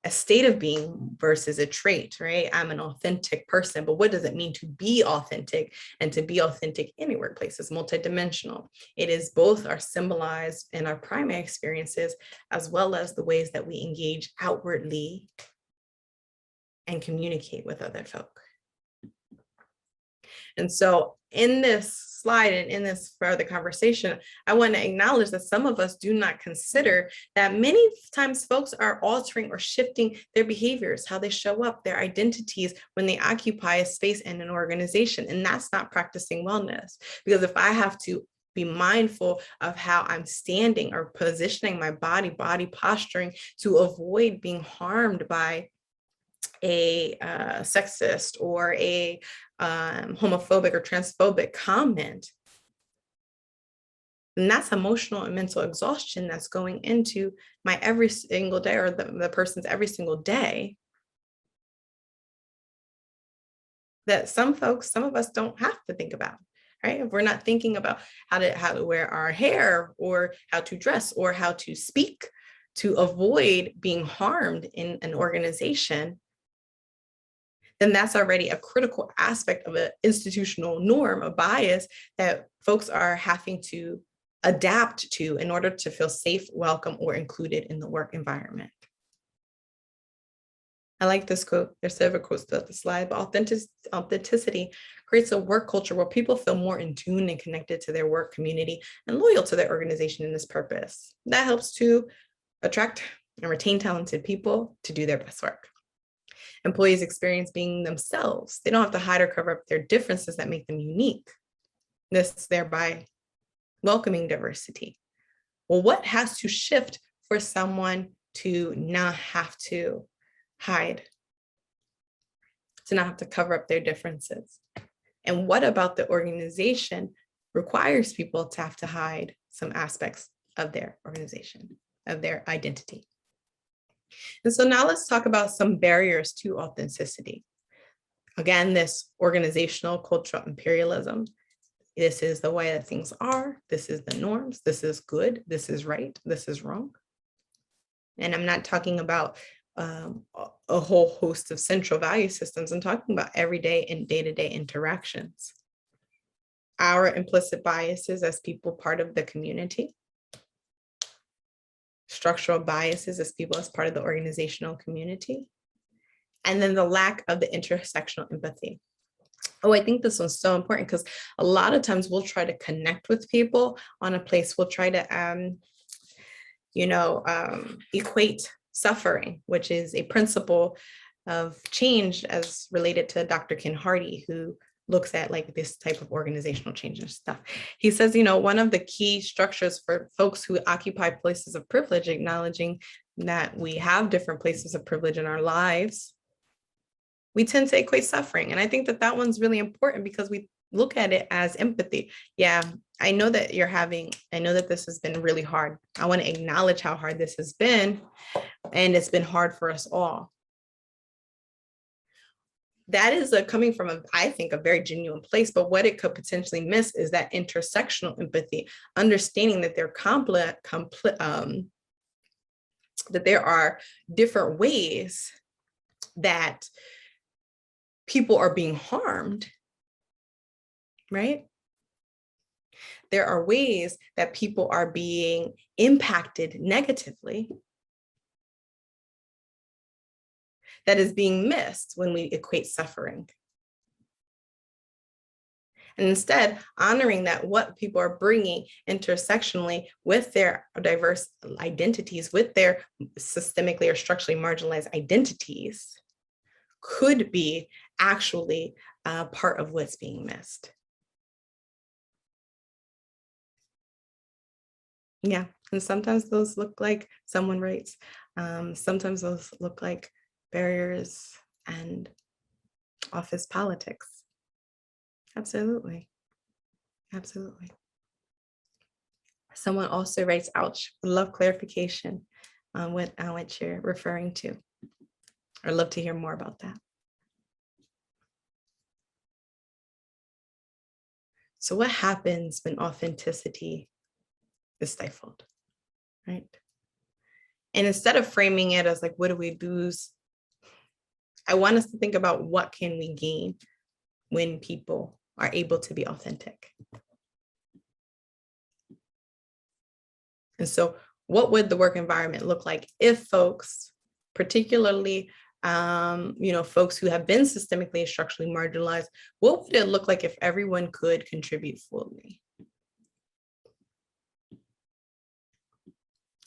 a state of being versus a trait, right? I'm an authentic person, but what does it mean to be authentic? And to be authentic in a workplace is multidimensional. It is both our symbolized and our primary experiences, as well as the ways that we engage outwardly and communicate with other folk. And so in this slide and in this further conversation, I want to acknowledge that some of us do not consider that many times folks are altering or shifting their behaviors, how they show up, their identities when they occupy a space in an organization. And that's not practicing wellness. Because if I have to be mindful of how I'm standing or positioning my body posturing to avoid being harmed by a sexist or a homophobic or transphobic comment, then that's emotional and mental exhaustion that's going into my every single day, or the person's every single day, that some of us don't have to think about, right? If we're not thinking about how to wear our hair, or how to dress, or how to speak to avoid being harmed in an organization, then that's already a critical aspect of an institutional norm, a bias that folks are having to adapt to in order to feel safe, welcome, or included in the work environment. I like this quote. There's several quotes throughout the slide, but authenticity creates a work culture where people feel more in tune and connected to their work community and loyal to their organization and its purpose. That helps to attract and retain talented people to do their best work. Employees experience being themselves. They don't have to hide or cover up their differences that make them unique. This thereby welcoming diversity. Well, what has to shift for someone to not have to hide, to not have to cover up their differences? And what about the organization requires people to have to hide some aspects of their organization, of their identity? And so now let's talk about some barriers to authenticity. Again, this organizational cultural imperialism. This is the way that things are. This is the norms. This is good. This is right. This is wrong. And I'm not talking about a whole host of central value systems. I'm talking about everyday and day-to-day interactions. Our implicit biases as people part of the community. Structural biases as people as part of the organizational community. And then the lack of the intersectional empathy. Oh, I think this one's so important because a lot of times we'll try to connect with people on a place. We'll try to, equate suffering, which is a principle of change as related to Dr. Ken Hardy, who looks at like this type of organizational change and stuff. He says, one of the key structures for folks who occupy places of privilege, acknowledging that we have different places of privilege in our lives, we tend to equate suffering. And I think that that one's really important because we look at it as empathy. Yeah, I know that this has been really hard. I want to acknowledge how hard this has been, and it's been hard for us all. That is coming from, I think, a very genuine place, but what it could potentially miss is that intersectional empathy, understanding that that there are different ways that people are being harmed, right? There are ways that people are being impacted negatively that is being missed when we equate suffering. And instead, honoring that what people are bringing intersectionally with their diverse identities, with their systemically or structurally marginalized identities, could be actually part of what's being missed. Yeah, and sometimes those look like someone writes. Sometimes those look like barriers and office politics. Absolutely. Absolutely. Someone also writes, ouch, would love clarification on what you're referring to. I'd love to hear more about that. So what happens when authenticity is stifled, right? And instead of framing it as like, what do we lose? I want us to think about what can we gain when people are able to be authentic. And so what would the work environment look like if folks, particularly folks who have been systemically and structurally marginalized, what would it look like if everyone could contribute fully?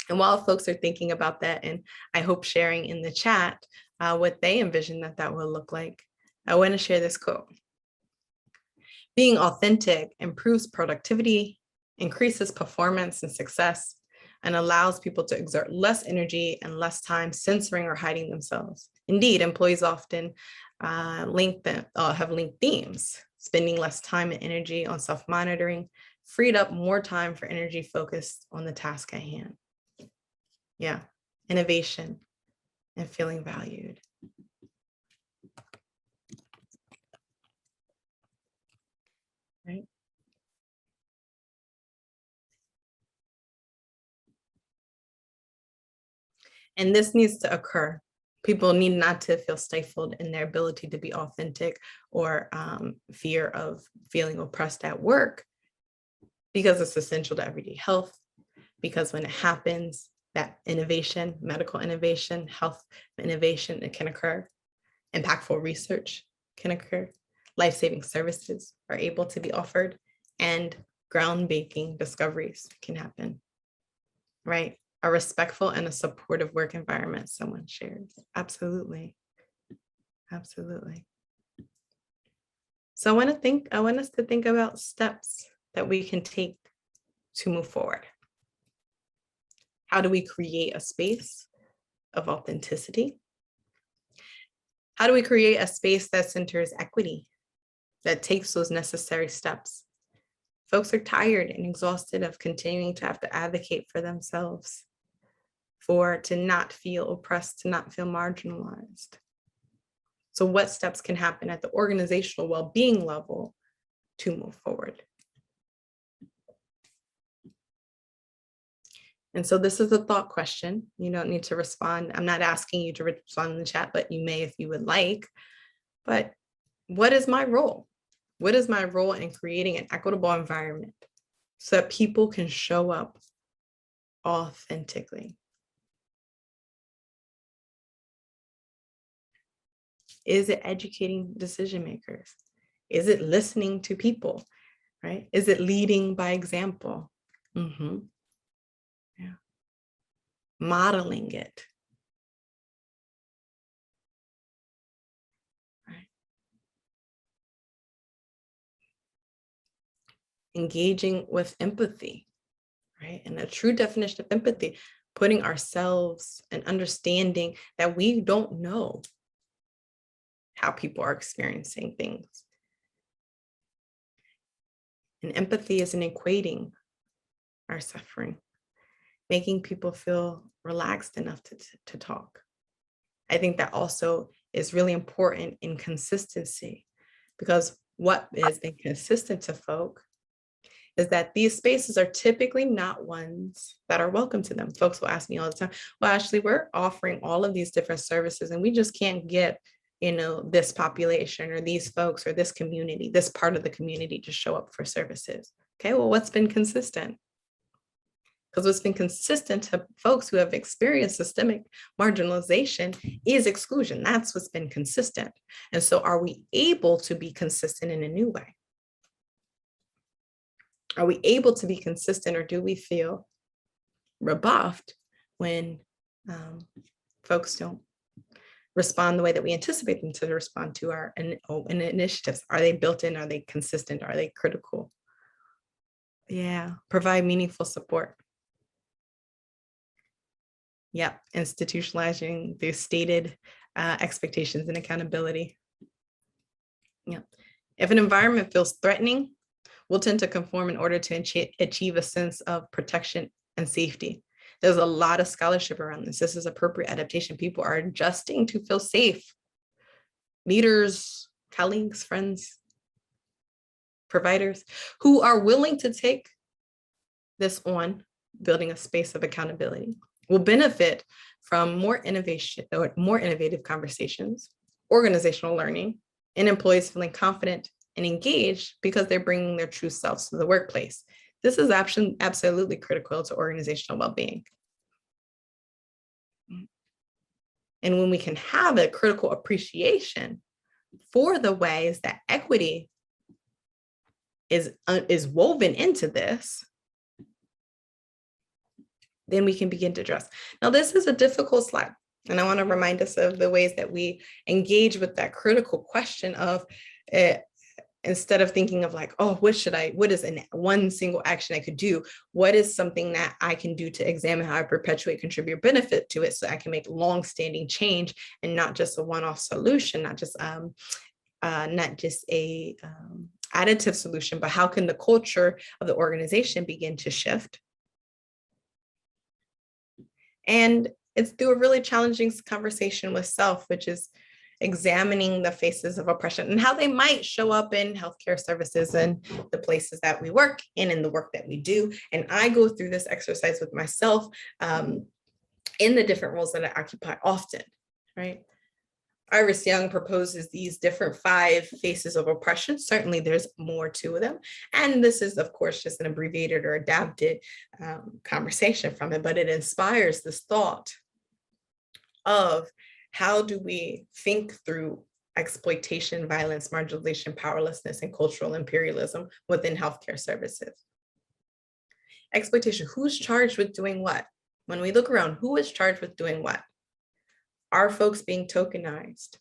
And while folks are thinking about that, and I hope sharing in the chat what they envision that will look like, I want to share this quote. Being authentic improves productivity, increases performance and success, and allows people to exert less energy and less time censoring or hiding themselves. Indeed, employees often have linked themes, spending less time and energy on self-monitoring, freed up more time for energy focused on the task at hand. Yeah, innovation and feeling valued. Right. And this needs to occur. People need not to feel stifled in their ability to be authentic or fear of feeling oppressed at work, because it's essential to everyday health. Because when it happens, that innovation, medical innovation, health innovation, it can occur. Impactful research can occur. Life-saving services are able to be offered, and groundbreaking discoveries can happen, right? A respectful and a supportive work environment, someone shares. Absolutely. Absolutely. So I want us to think about steps that we can take to move forward. How do we create a space of authenticity? How do we create a space that centers equity, that takes those necessary steps? Folks are tired and exhausted of continuing to have to advocate for themselves, to not feel oppressed, to not feel marginalized. So what steps can happen at the organizational well-being level to move forward? And so this is a thought question. You don't need to respond. I'm not asking you to respond in the chat, but you may if you would like. But what is my role? What is my role in creating an equitable environment so that people can show up authentically? Is it educating decision makers? Is it listening to people, right? Is it leading by example? Mm-hmm. Yeah. Modeling it. Right. Engaging with empathy, right? And a true definition of empathy, putting ourselves and understanding that we don't know how people are experiencing things. And empathy isn't equating our suffering, making people feel relaxed enough to talk. I think that also is really important in consistency, because what has been consistent to folk is that these spaces are typically not ones that are welcome to them. Folks will ask me all the time, well, Ashley, we're offering all of these different services and we just can't get, this population or these folks or this community, this part of the community to show up for services. Okay, well, what's been consistent? Because what's been consistent to folks who have experienced systemic marginalization is exclusion. That's what's been consistent. And so are we able to be consistent in a new way? Are we able to be consistent, or do we feel rebuffed when folks don't respond the way that we anticipate them to respond to our initiatives? Are they built in? Are they consistent? Are they critical? Yeah, provide meaningful support. Yeah, institutionalizing the stated expectations and accountability. Yeah, if an environment feels threatening, we'll tend to conform in order to achieve a sense of protection and safety. There's a lot of scholarship around this. This is appropriate adaptation. People are adjusting to feel safe. Leaders, colleagues, friends, providers who are willing to take this on, building a space of accountability. will benefit from more innovation or more innovative conversations, organizational learning, and employees feeling confident and engaged because they're bringing their true selves to the workplace. This is absolutely critical to organizational well-being. And when we can have a critical appreciation for the ways that equity is woven into this, then we can begin to address. Now, this is a difficult slide, and I want to remind us of the ways that we engage with that critical question of instead of thinking of like, oh, what is one single action I could do? What is something that I can do to examine how I perpetuate, contribute benefit to it so I can make long-standing change and not just a one-off solution, not just a additive solution, but how can the culture of the organization begin to shift? And it's through a really challenging conversation with self, which is examining the faces of oppression and how they might show up in healthcare services and the places that we work in the work that we do. And I go through this exercise with myself in the different roles that I occupy often, right? Iris Young proposes these different 5 faces of oppression. Certainly there's more to them. And this is, of course, just an abbreviated or adapted conversation from it, but it inspires this thought of how do we think through exploitation, violence, marginalization, powerlessness, and cultural imperialism within healthcare services. Exploitation, who's charged with doing what? When we look around, who is charged with doing what? Are folks being tokenized?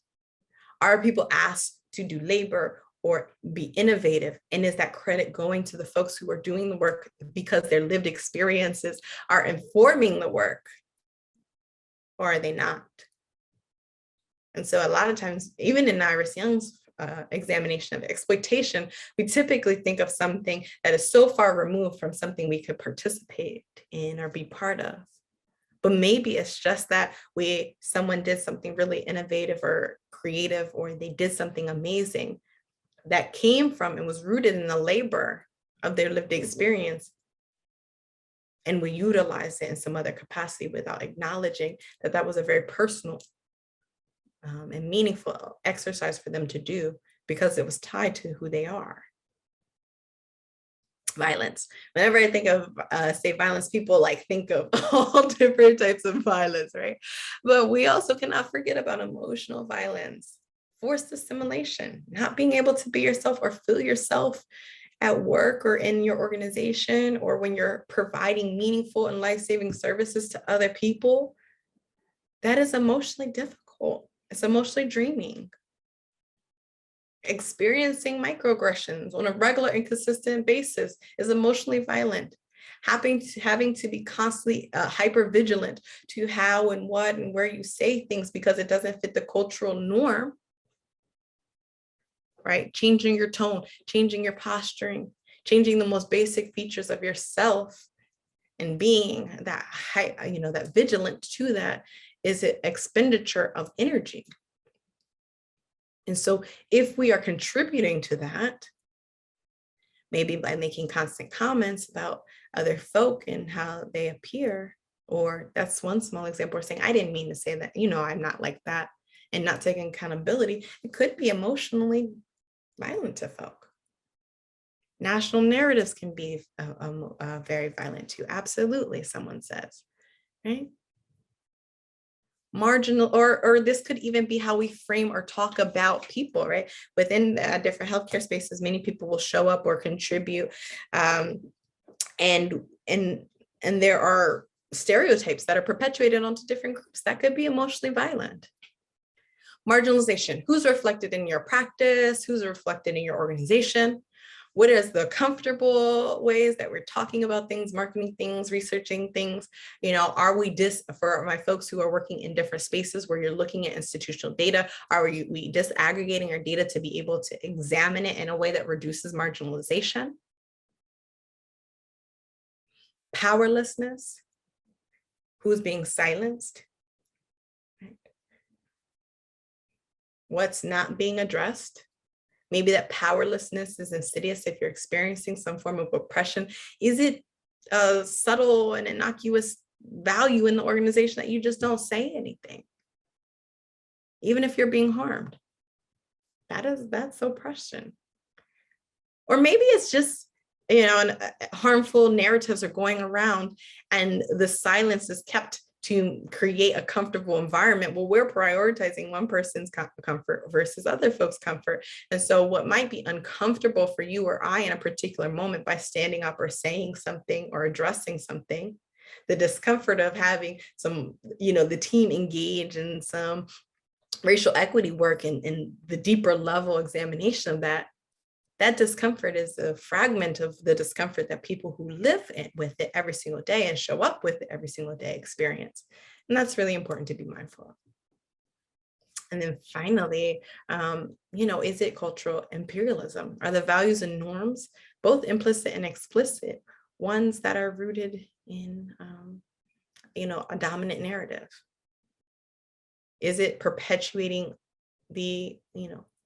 Are people asked to do labor or be innovative? And is that credit going to the folks who are doing the work because their lived experiences are informing the work? Or are they not? And so a lot of times, even in Iris Young's examination of exploitation, we typically think of something that is so far removed from something we could participate in or be part of. But maybe it's just that someone did something really innovative or creative, or they did something amazing that came from and was rooted in the labor of their lived experience. And we utilize it in some other capacity without acknowledging that that was a very personal and meaningful exercise for them to do because it was tied to who they are. Violence. Whenever I think of say violence, people think of all different types of violence, right? But we also cannot forget about emotional violence, forced assimilation, not being able to be yourself or feel yourself at work or in your organization, or when you're providing meaningful and life-saving services to other people. That is emotionally difficult. It's emotionally draining. Experiencing microaggressions on a regular and consistent basis is emotionally violent. Having to be constantly hyper vigilant to how and what and where you say things because it doesn't fit the cultural norm, right? Changing your tone, changing your posturing, changing the most basic features of yourself, and being that that vigilant to that is an expenditure of energy. And so if we are contributing to that, maybe by making constant comments about other folk and how they appear, or that's one small example, or saying, I didn't mean to say that, I'm not like that, and not taking accountability, it could be emotionally violent to folk. National narratives can be very violent too. Absolutely, someone says, right? Marginal, or this could even be how we frame or talk about people, right? Within different healthcare spaces, many people will show up or contribute, and there are stereotypes that are perpetuated onto different groups that could be emotionally violent. Marginalization, who's reflected in your practice, who's reflected in your organization? What is the comfortable ways that we're talking about things, marketing things, researching things? Are we for my folks who are working in different spaces where you're looking at institutional data, are we disaggregating our data to be able to examine it in a way that reduces marginalization? Powerlessness, who's being silenced? What's not being addressed? Maybe that powerlessness is insidious if you're experiencing some form of oppression. Is it a subtle and innocuous value in the organization that you just don't say anything, even if you're being harmed. That's oppression. Or maybe it's just, harmful narratives are going around and the silence is kept to create a comfortable environment. Well, we're prioritizing one person's comfort versus other folks' comfort. And so what might be uncomfortable for you or I in a particular moment, by standing up or saying something or addressing something, the discomfort of having some, the team engage in some racial equity work and the deeper level examination of that discomfort is a fragment of the discomfort that people who live with it every single day and show up with it every single day experience. And that's really important to be mindful of. And then finally, is it cultural imperialism? Are the values and norms, both implicit and explicit, ones that are rooted in, a dominant narrative? Is it perpetuating the,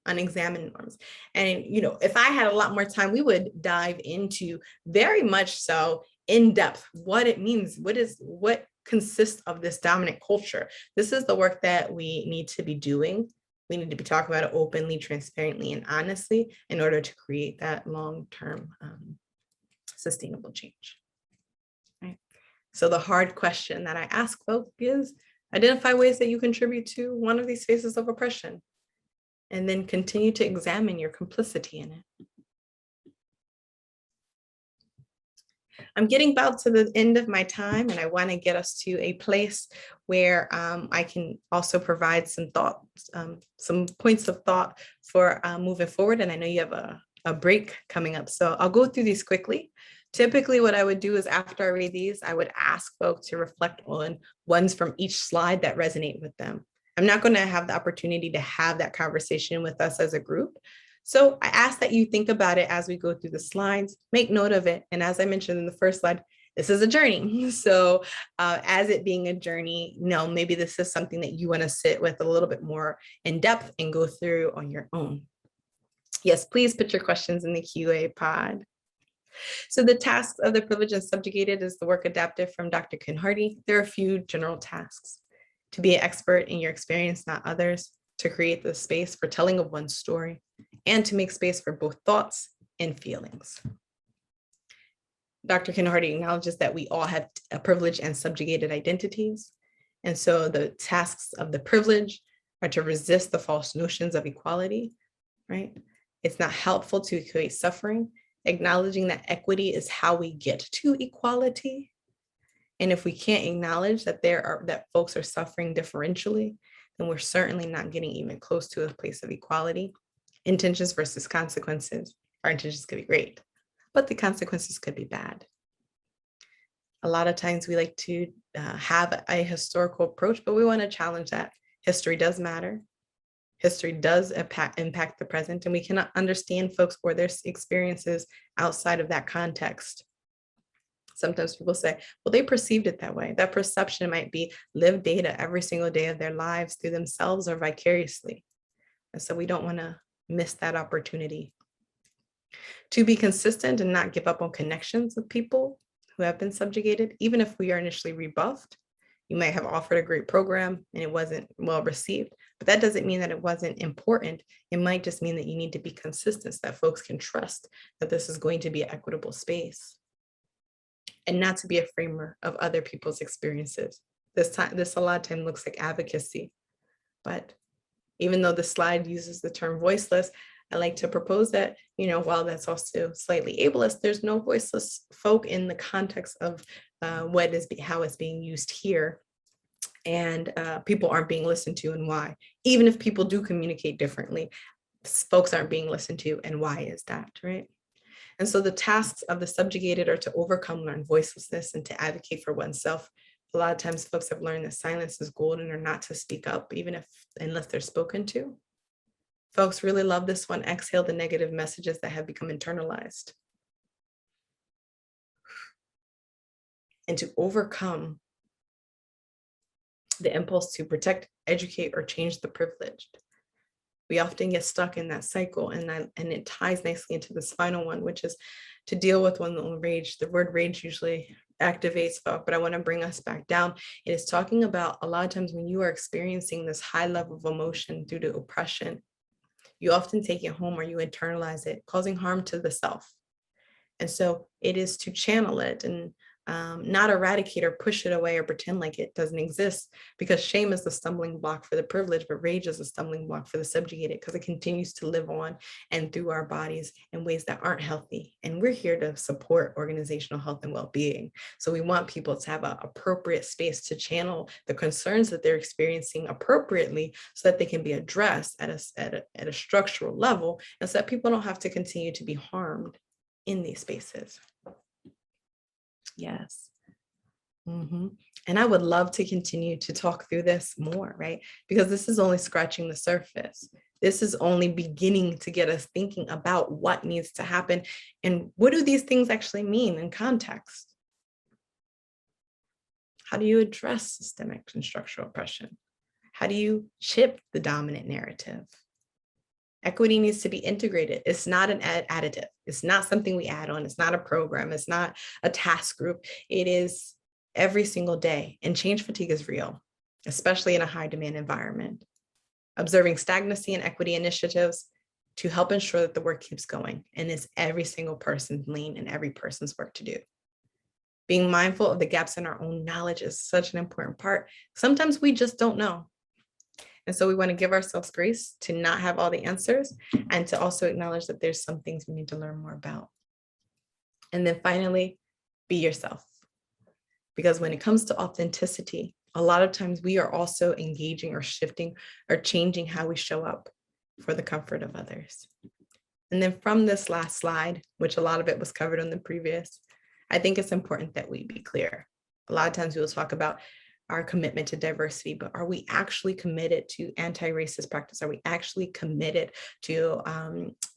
unexamined norms? And, if I had a lot more time, we would dive into very much so in depth what it means, what consists of this dominant culture. This is the work that we need to be doing. We need to be talking about it openly, transparently, and honestly in order to create that long-term sustainable change. Right? So the hard question that I ask folks is, identify ways that you contribute to one of these phases of oppression, and then continue to examine your complicity in it. I'm getting about to the end of my time, and I want to get us to a place where I can also provide some thoughts, some points of thought for moving forward. And I know you have a break coming up, so I'll go through these quickly. Typically, what I would do is after I read these, I would ask folks to reflect on ones from each slide that resonate with them. I'm not going to have the opportunity to have that conversation with us as a group. So I ask that you think about it as we go through the slides, make note of it. And as I mentioned in the first slide, this is a journey. So as it being a journey, maybe this is something that you want to sit with a little bit more in depth and go through on your own. Yes, please put your questions in the QA pod. So the tasks of the privileged and subjugated is the work adapted from Dr. Kinhardy. There are a few general tasks: to be an expert in your experience, not others, to create the space for telling of one's story, and to make space for both thoughts and feelings. Dr. Kinhardy acknowledges that we all have privileged and subjugated identities. And so the tasks of the privileged are to resist the false notions of equality, right? It's not helpful to equate suffering, acknowledging that equity is how we get to equality. And if we can't acknowledge that that folks are suffering differentially, then we're certainly not getting even close to a place of equality. Intentions versus consequences. Our intentions could be great, but the consequences could be bad. A lot of times we like to have a historical approach, but we want to challenge that. History does matter. History does impact the present, and we cannot understand folks or their experiences outside of that context. Sometimes people say, well, they perceived it that way. That perception might be lived data every single day of their lives through themselves or vicariously. And so we don't want to miss that opportunity. To be consistent and not give up on connections with people who have been subjugated, even if we are initially rebuffed. You might have offered a great program and it wasn't well received, but that doesn't mean that it wasn't important. It might just mean that you need to be consistent so that folks can trust that this is going to be an equitable space and not to be a framer of other people's experiences. This a lot of time looks like advocacy, but even though the slide uses the term voiceless, I like to propose that, while that's also slightly ableist, there's no voiceless folk in the context of how it's being used here. And people aren't being listened to, and why. Even if people do communicate differently, folks aren't being listened to, and why is that, right? And so the tasks of the subjugated are to overcome learned voicelessness and to advocate for oneself. A lot of times folks have learned that silence is golden, or not to speak up, unless they're spoken to. Folks really love this one: exhale the negative messages that have become internalized. And to overcome the impulse to protect, educate, or change the privileged. We often get stuck in that cycle, and it ties nicely into this final one, which is to deal with one's own rage. The word rage usually activates folk, but I want to bring us back down. It is talking about a lot of times when you are experiencing this high level of emotion due to oppression, you often take it home or you internalize it, causing harm to the self. And so it is to channel it and not eradicate or push it away or pretend like it doesn't exist, because shame is the stumbling block for the privileged, but rage is the stumbling block for the subjugated, because it continues to live on and through our bodies in ways that aren't healthy. And we're here to support organizational health and well-being. So we want people to have an appropriate space to channel the concerns that they're experiencing appropriately so that they can be addressed at a structural level, and so that people don't have to continue to be harmed in these spaces. Yes. And I would love to continue to talk through this more, right? Because this is only scratching the surface. This is only beginning to get us thinking about what needs to happen and what do these things actually mean in context? How do you address systemic and structural oppression? How do you chip the dominant narrative? Equity needs to be integrated. It's not an additive. It's not something we add on. It's not a program. It's not a task group. It is every single day. And change fatigue is real, especially in a high demand environment. Observing stagnancy and equity initiatives to help ensure that the work keeps going. And it's every single person's lane and every person's work to do. Being mindful of the gaps in our own knowledge is such an important part. Sometimes we just don't know. And so we want to give ourselves grace to not have all the answers and to also acknowledge that there's some things we need to learn more about. And then finally, be yourself. Because when it comes to authenticity, a lot of times we are also engaging or shifting or changing how we show up for the comfort of others. And then from this last slide, which a lot of it was covered on the previous, I think it's important that we be clear. A lot of times we will talk about our commitment to diversity, but are we actually committed to anti-racist practice? Are we actually committed to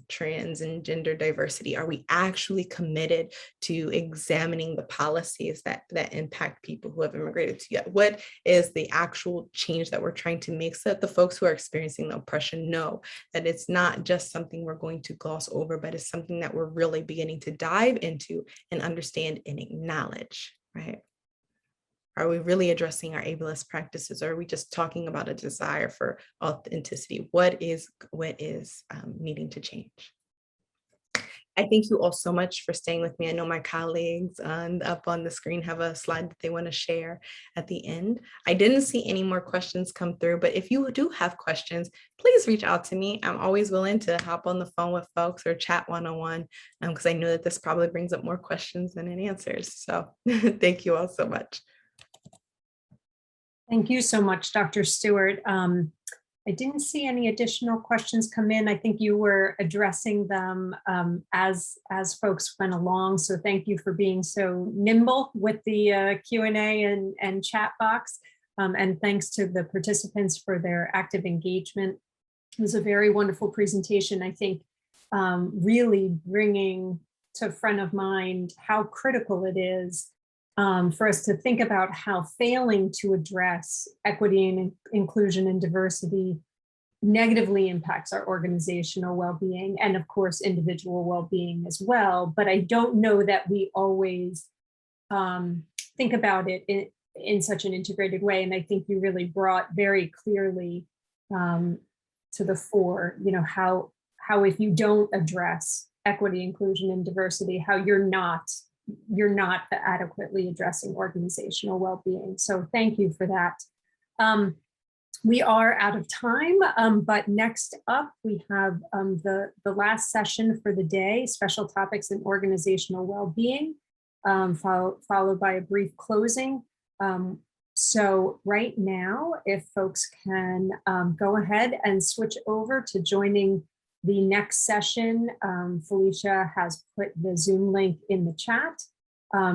trans and gender diversity? Are we actually committed to examining the policies that impact people who have immigrated to yet? What is the actual change that we're trying to make so that the folks who are experiencing the oppression know that it's not just something we're going to gloss over, but it's something that we're really beginning to dive into and understand and acknowledge, right? Are we really addressing our ableist practices, or are we just talking about a desire for authenticity? What is needing to change? I thank you all so much for staying with me. I know my colleagues up on the screen have a slide that they want to share at the end. I didn't see any more questions come through, but if you do have questions, please reach out to me. I'm always willing to hop on the phone with folks or chat one-on-one, because I know that this probably brings up more questions than it answers. So thank you all so much. Thank you so much, Dr. Stewart. I didn't see any additional questions come in. I think you were addressing them as folks went along. So thank you for being so nimble with the Q&A and chat box. And thanks to the participants for their active engagement. It was a very wonderful presentation. I think really bringing to front of mind how critical it is for us to think about how failing to address equity and inclusion and diversity negatively impacts our organizational well-being and, of course, individual well-being as well. But I don't know that we always think about it in such an integrated way. And I think you really brought very clearly to the fore, how if you don't address equity, inclusion, and diversity, how you're not adequately addressing organizational well-being. So thank you for that. We are out of time, but next up we have the last session for the day, special topics in organizational well-being, followed by a brief closing. So right now, if folks can go ahead and switch over to joining the next session, Felicia has put the Zoom link in the chat.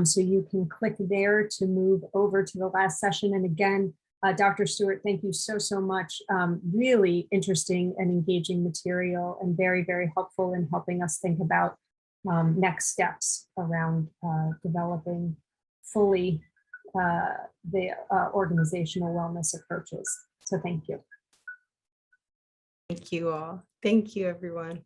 So you can click there to move over to the last session. And again, Dr. Stewart, thank you so much. Really interesting and engaging material and very, very helpful in helping us think about next steps around developing fully the organizational wellness approaches. So thank you. Thank you all. Thank you, everyone.